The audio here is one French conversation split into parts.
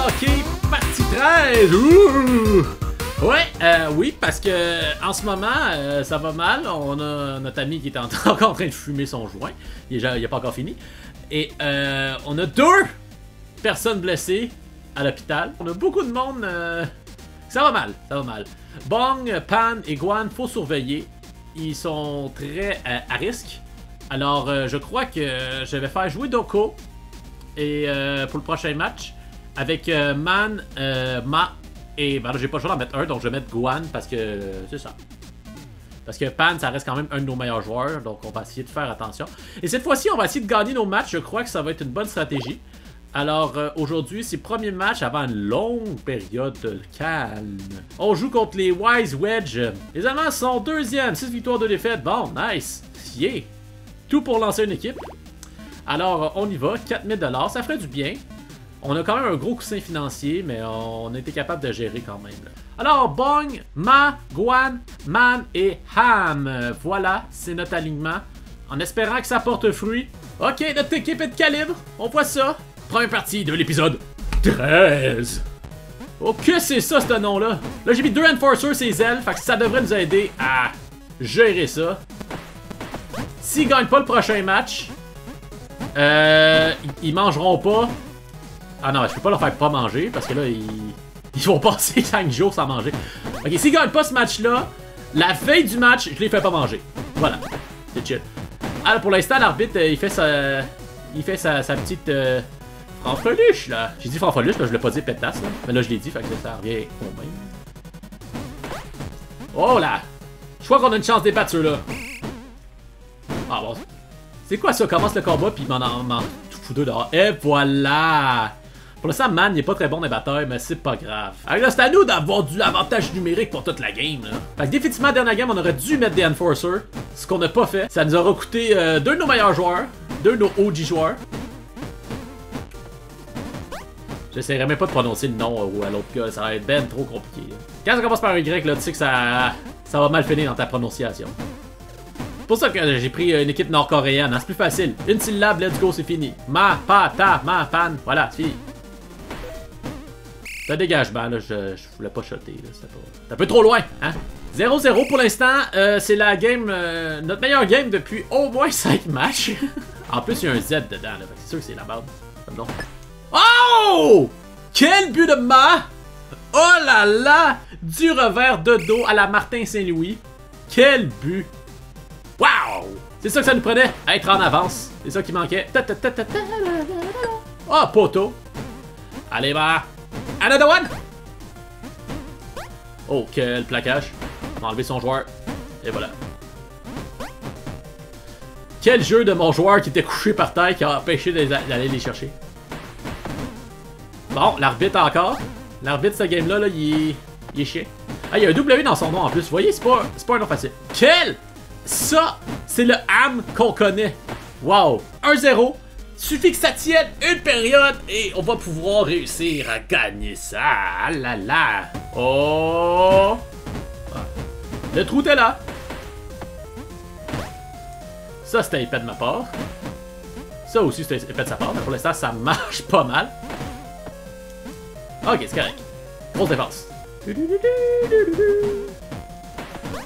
d'hockey, partie 13! Ouh! Ouais, oui, parce que en ce moment, ça va mal. On a notre ami qui est encore en train de fumer son joint. Il a pas encore fini. Et on a 2 personnes blessées à l'hôpital. On a beaucoup de monde. Ça va mal, ça va mal. Bong, Pan et Guan, faut surveiller. Ils sont très à risque. Alors, je crois que je vais faire jouer Doko et pour le prochain match avec Man, Ma et ben là, j'ai pas le choix d'en mettre un, donc je vais mettre Guan parce que c'est ça. Parce que Pan, ça reste quand même un de nos meilleurs joueurs, donc on va essayer de faire attention. Et cette fois-ci, on va essayer de gagner nos matchs. Je crois que ça va être une bonne stratégie. Alors, aujourd'hui, c'est le premier match avant une longue période de calme. On joue contre les Wise Wedge. Les Allemands sont 2e, 6 victoires, 2 défaites. Bon, nice. Yeah. Tout pour lancer une équipe. Alors, on y va. 4000 $, ça ferait du bien. On a quand même un gros coussin financier, mais on a été capable de gérer quand même. Là. Alors, Bong, Ma, Guan, Man et Ham. Voilà, c'est notre alignement. En espérant que ça porte fruit. Ok, notre équipe est de calibre. On voit ça. Première partie de l'épisode 13. Oh, que c'est ça, ce nom-là? Là, j'ai mis 2 Enforcers, ces ailes. Fait que ça devrait nous aider à gérer ça. S'ils gagnent pas le prochain match, ils mangeront pas. Ah non, je peux pas leur faire pas manger parce que là, ils vont passer 5 jours sans manger. Ok, s'ils gagnent pas ce match-là, la veille du match, je les fais pas manger. Voilà, c'est chill. Alors pour l'instant, l'arbitre, il fait sa petite fanfreluche là. J'ai dit fanfreluche, je l'ai pas dit pétasse là. Mais là, je l'ai dit, fait que ça revient au même. Oh là! Je crois qu'on a une chance de débattre ceux-là. Ah bon. C'est quoi ça? Commence le combat, puis il m'en fout 2 dehors. Et voilà! Pour l'instant, Man, il est pas très bon dans les batailles, mais c'est pas grave. Alors là, c'est à nous d'avoir de l'avantage numérique pour toute la game, là. Fait que définitivement, dernière game, on aurait dû mettre des Enforcers. Ce qu'on n'a pas fait. Ça nous aura coûté 2 de nos meilleurs joueurs, 2 de nos OG joueurs. J'essaierai même pas de prononcer le nom à l'autre gars, ça va être ben trop compliqué. Là. Quand ça commence par un grec, là, tu sais que ça va mal finir dans ta prononciation. C'est pour ça que j'ai pris une équipe nord-coréenne, hein, c'est plus facile. Une syllabe, let's go, c'est fini. Ma, pa, ta, ma, pan, voilà, c'est fini. C'est un dégagement, là, je voulais pas shotter, là, c'est un peu trop loin, hein. 0-0 pour l'instant, c'est la game, notre meilleure game depuis au moins 5 matchs. En plus, il y a un Z dedans, là, c'est sûr que c'est la merde. Non. Oh! Quel but de Ma! Oh là là! Du revers de dos à la Martin Saint-Louis. Quel but! Wow! C'est ça que ça nous prenait, être en avance. C'est ça qui manquait. Oh, poteau! Allez, Va! Another one! Oh, quel plaquage. On va enlever son joueur. Et voilà. Quel jeu de mon joueur qui était couché par terre qui a empêché d'aller les chercher. Bon, l'arbitre encore. L'arbitre, ce game-là, là, il est chiant. Ah, il y a un W dans son nom en plus. Vous voyez, c'est pas un nom facile. Quel? Ça, c'est le ham qu'on connaît. Wow. 1-0. Suffit que ça tienne une période et on va pouvoir réussir à gagner ça. Ah là là. Oh. Le trou est là. Ça, c'était épais de ma part. Ça aussi, c'était épais de sa part. Mais pour l'instant, ça marche pas mal. Ok, c'est correct. Grosse défense.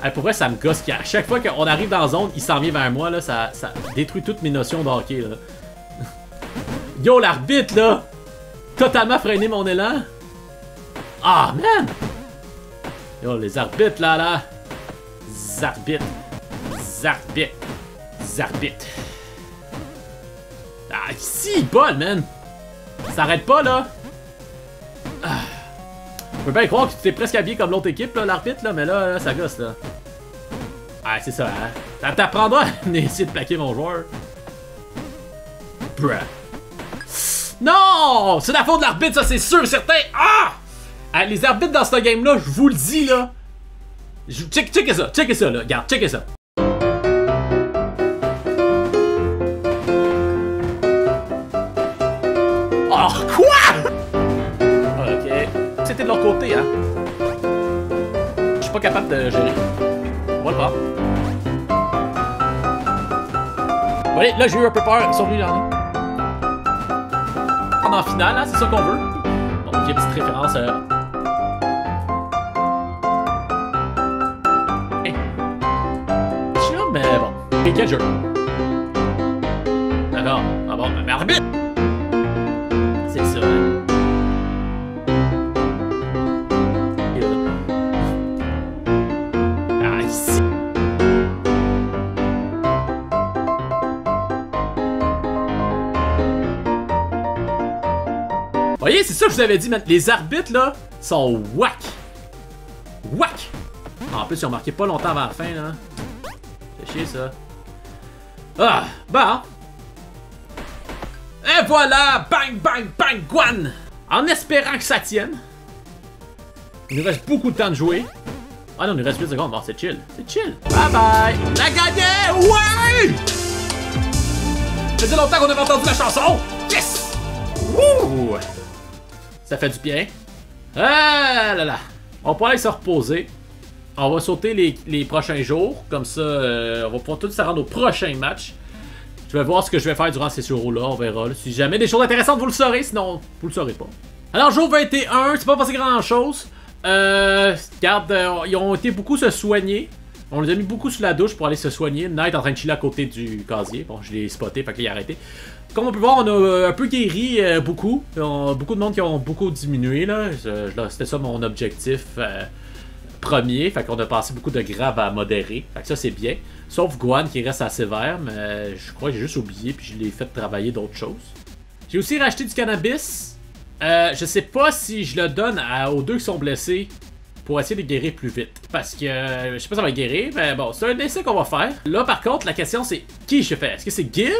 Hey, pour vrai, ça me gosse qu'à chaque fois qu'on arrive dans la zone, il s'en vient vers moi, là, ça détruit toutes mes notions de hockey, là. Yo, l'arbitre, là! Totalement freiné mon élan. Ah, man! Yo, les arbitres, là. Zarbitre. Ah, ici, il bol, man! Ça arrête pas, là! Ah. Je peux bien croire que tu t'es presque habillé comme l'autre équipe, là, l'arbitre, là, mais là, ça gosse, là. Ah, c'est ça, hein. Ça t'apprendra à essayer de plaquer mon joueur. Bruh. Non! C'est la faute de l'arbitre, ça, c'est sûr, certain. Ah! Les arbitres dans ce game-là, je vous le dis, là. Checkez ça, là. Regarde, checkez ça. Oh, quoi? Ok. C'était de leur côté, hein. Je suis pas capable de gérer. On va le voir. Allez, là, j'ai eu un peu peur. Ils sont venus là. En finale, hein, c'est ça qu'on veut. Bon. Ok, petite référence. Mais bon. Et quel jeu? D'accord. Ah bon, mais arbitre! C'est ça. Ah, ici. Vous voyez, c'est ça que je vous avais dit, man. Les arbitres, là, sont whack. Whack! En plus, ils ont marqué pas longtemps avant la fin, là. C'est chier, ça. Ah, bon. Et voilà! Bang, bang, bang, Guan! En espérant que ça tienne. Il nous reste beaucoup de temps de jouer. Ah non, il nous reste 8 secondes. Bon, c'est chill. C'est chill. Bye bye! On a gagné! Ouais! Ça faisait longtemps qu'on avait entendu la chanson! Yes! Wouh! Ça fait du bien. Ah là là! On pourra aller se reposer. On va sauter les prochains jours. Comme ça, on va pouvoir tout se rendre au prochain match. Je vais voir ce que je vais faire durant ces jours-là. On verra. Là. Si jamais des choses intéressantes, vous le saurez. Sinon, vous le saurez pas. Alors, jour 21, c'est pas passé grand-chose. Regarde, ils ont été beaucoup se soigner. On les a mis beaucoup sous la douche pour aller se soigner. Knight est en train de chiller à côté du casier. Bon, je l'ai spoté, fait qu'il est arrêté. Comme on peut voir, on a un peu guéri beaucoup. Beaucoup de monde qui ont beaucoup diminué. Là. C'était ça mon objectif premier. Fait qu'on a passé beaucoup de grave à modéré. Fait que ça, c'est bien. Sauf Guan qui reste assez vert. Mais je crois que j'ai juste oublié. Puis je l'ai fait travailler d'autres choses. J'ai aussi racheté du cannabis. Je sais pas si je le donne aux deux qui sont blessés pour essayer de guérir plus vite. Parce que je sais pas si ça va guérir, mais bon, c'est un essai qu'on va faire. Là, par contre, la question c'est qui je fais? Est-ce que c'est Gil,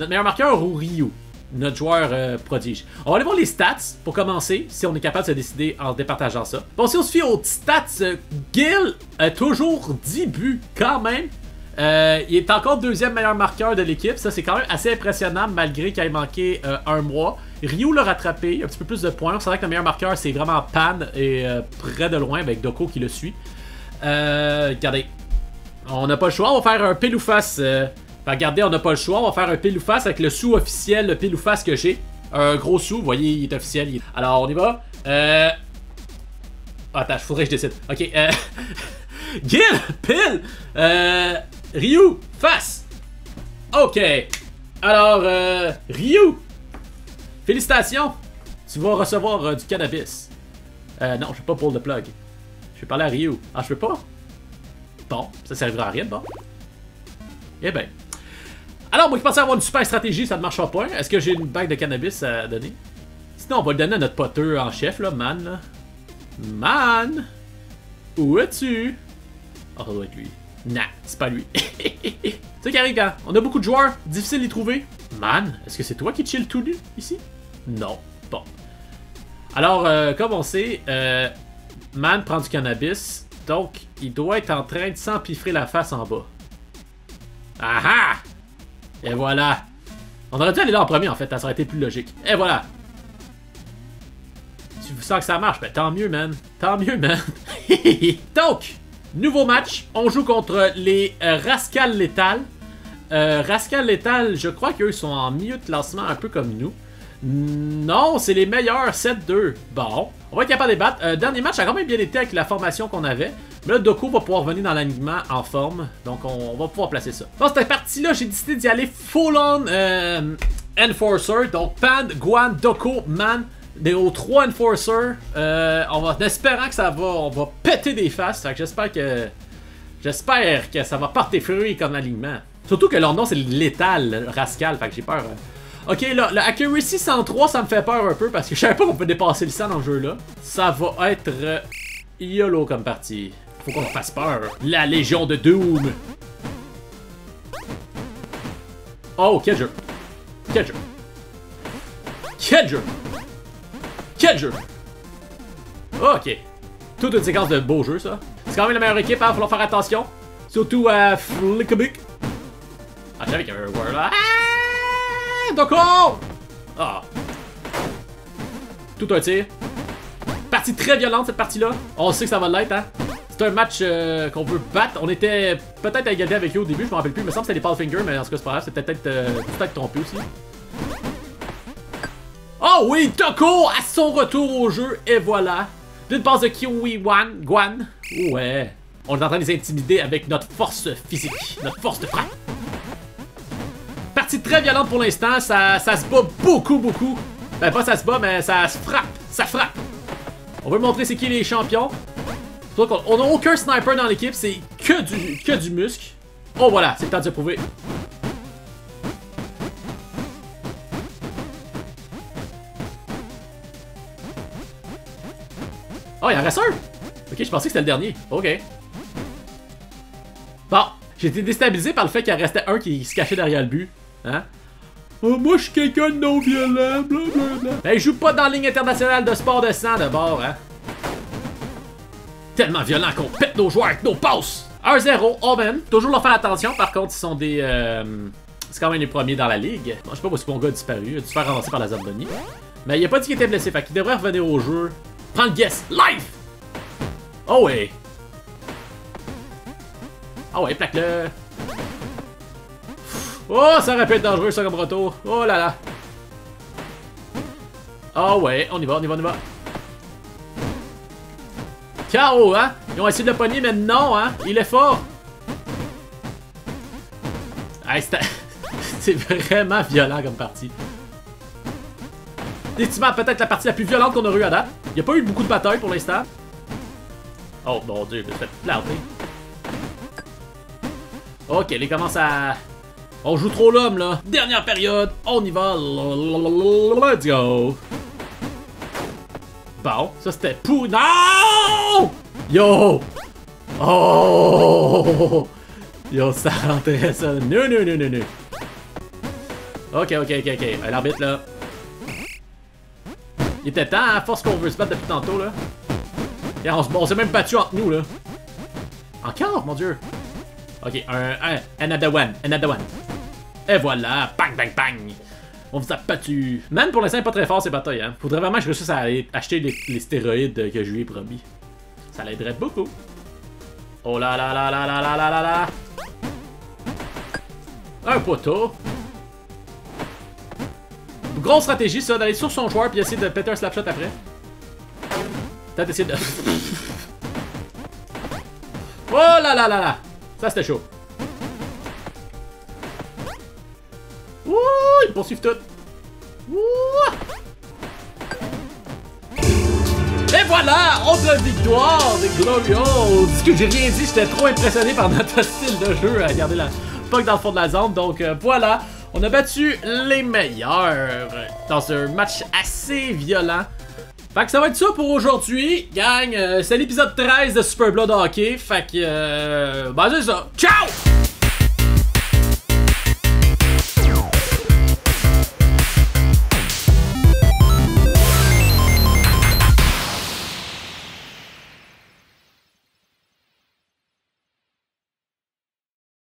notre meilleur marqueur, ou Ryu, notre joueur prodige? On va aller voir les stats pour commencer, si on est capable de se décider en départageant ça. Bon, si on se fie aux stats, Gil a toujours 10 buts quand même. Il est encore deuxième meilleur marqueur de l'équipe. Ça, c'est quand même assez impressionnant malgré qu'il ait manqué un mois. Ryu l'a rattrapé, un petit peu plus de points. C'est vrai que le meilleur marqueur, c'est vraiment Pan et près de loin avec Doko qui le suit. Regardez, on n'a pas le choix. On va faire un pile ou face. Regardez, on n'a pas le choix. On va faire un pile ou face avec le sou officiel, le pile ou face que j'ai. Un gros sou, vous voyez, il est officiel. Alors, on y va. Attends, faudrait que je décide. Ok, Gil, pile. Ryu, face. Ok. Alors, Ryu, félicitations. Tu vas recevoir du cannabis. Non, je vais pas pull the plug. Je vais parler à Ryu. Ah, je peux pas? Bon, ça servira à rien, bon. Eh ben. Alors, moi qui pensais avoir une super stratégie, ça ne marchera pas. Est-ce que j'ai une bague de cannabis à donner? Sinon, on va le donner à notre poteur en chef, là, Man. Là. Man! Où es-tu? Oh, ça doit être lui. Nah, c'est pas lui. C'est ça qui arrive quand on a beaucoup de joueurs, difficile de les trouver. Man, est-ce que c'est toi qui chill tout nu ici? Non. Bon. Alors, comme on sait, Man prend du cannabis, donc il doit être en train de s'empiffrer la face en bas. Ah ah! Et voilà. On aurait dû aller là en premier en fait, ça aurait été plus logique. Et voilà. Tu sens que ça marche? Ben tant mieux, man. Tant mieux, man. Donc, nouveau match. On joue contre les Rascal Létal. Rascal Létal, je crois qu'eux sont en milieu de classement un peu comme nous. Non, c'est les meilleurs 7-2. Bon, on va être capable de les battre. Dernier match a quand même bien été avec la formation qu'on avait. Mais là, Doko va pouvoir venir dans l'alignement en forme. Donc, on va pouvoir placer ça. Dans cette partie-là, j'ai décidé d'y aller full-on Enforcer. Donc, Pan, Guan, Doko, Man. Aux 3 Enforcers. En espérant que ça va... On va péter des faces. Fait que j'espère que ça va porter fruit comme alignement. Surtout que leur nom, c'est Létal, Rascal. Fait que j'ai peur... Ok, là, le Accuracy 103, ça me fait peur un peu parce que je savais pas qu'on peut dépasser le 100 dans le jeu-là. Ça va être YOLO comme partie. Faut qu'on fasse peur. La Légion de Doom. Oh, quel jeu. Quel jeu. Quel jeu. Quel jeu. Ok. Toute une séquence de beaux jeux, ça. C'est quand même la meilleure équipe, hein, faut faire attention. Surtout à Flickabick. Ah, je savais qu'il y avait un joueur là. Doko! Ah. Tout un tir. Partie très violente cette partie-là. On sait que ça va l'être, hein. C'est un match qu'on veut battre. On était peut-être à égalité avec eux au début, je me rappelle plus. Il me semble que c'était les Pathfinder, mais en tout cas c'est pas grave. C'est peut-être trompé aussi. Oh Oh oui, Toko à son retour au jeu, et voilà. D'une passe de Guan. Ouais. On est en train de les intimider avec notre force physique, notre force de frappe. Partie très violente pour l'instant, ça se bat beaucoup. Ben pas ça se bat, mais ça se frappe, ça frappe. On veut montrer c'est qui les champions. On n'a aucun sniper dans l'équipe, c'est que du muscle. Oh voilà, c'est le temps de se prouver. Oh, il en reste un! Ok, je pensais que c'était le dernier. Ok. Bon, j'ai été déstabilisé par le fait qu'il en restait un qui se cachait derrière le but. Hein? Oh, moi, je suis quelqu'un de non-violent, blablabla. Ben, il joue pas dans la ligne internationale de sport de sang d'abord, hein? Tellement violent qu'on pète nos joueurs avec nos passes! 1-0, Omen. Toujours leur faire attention, par contre, ils sont des... C'est quand même les premiers dans la ligue. Bon, je sais pas où ce mon gars a disparu. Il a dû se faire ramasser par la Zamboni. Mais il a pas dit qu'il était blessé, fait qu'il devrait revenir au jeu. Prends le guess, live! Oh ouais! Oh ouais, plaque-le! Oh, ça aurait pu être dangereux ça comme retour. Oh là là! Oh ouais, on y va. KO, hein? Ils ont essayé de le pogner, mais non, hein? Il est fort! Hey, c'est vraiment violent comme partie. Définitivement, peut-être la partie la plus violente qu'on a eue à date. Il n'y a pas eu beaucoup de batailles pour l'instant. Oh mon dieu, je me suis fait planter. Ok, les commence à... On joue trop l'homme là. Dernière période, on y va. Let's go. Bon, ça c'était pour... Non! Yo! Oh! Yo, ça rentrait ça. Non. Ok. L'arbitre là. Il était temps, à force qu'on veut se battre depuis tantôt là. Et on s'est même battu entre nous là. Encore, mon dieu. Ok, another one. Et voilà, bang. On vous a battu. Man, pour l'instant, pas très fort ces batailles, hein. Faudrait vraiment que je réussisse à acheter les stéroïdes que je lui ai promis. Ça l'aiderait beaucoup. Oh là. Un poteau. Grosse stratégie, ça, d'aller sur son joueur puis essayer de péter un slapshot après. Peut-être essayer de... Oh là. Ça, c'était chaud. Ouh, ils poursuivent tout. Ouh. Et voilà, autre victoire des Glorious. Ce que j'ai rien dit, j'étais trop impressionné par notre style de jeu à garder la puck dans le fond de la zone. Donc voilà, on a battu les meilleurs dans un match assez violent. Fait que ça va être ça pour aujourd'hui, gang. C'est l'épisode 13 de Super Blood Hockey. Fait que, ben c'est ça. Ciao!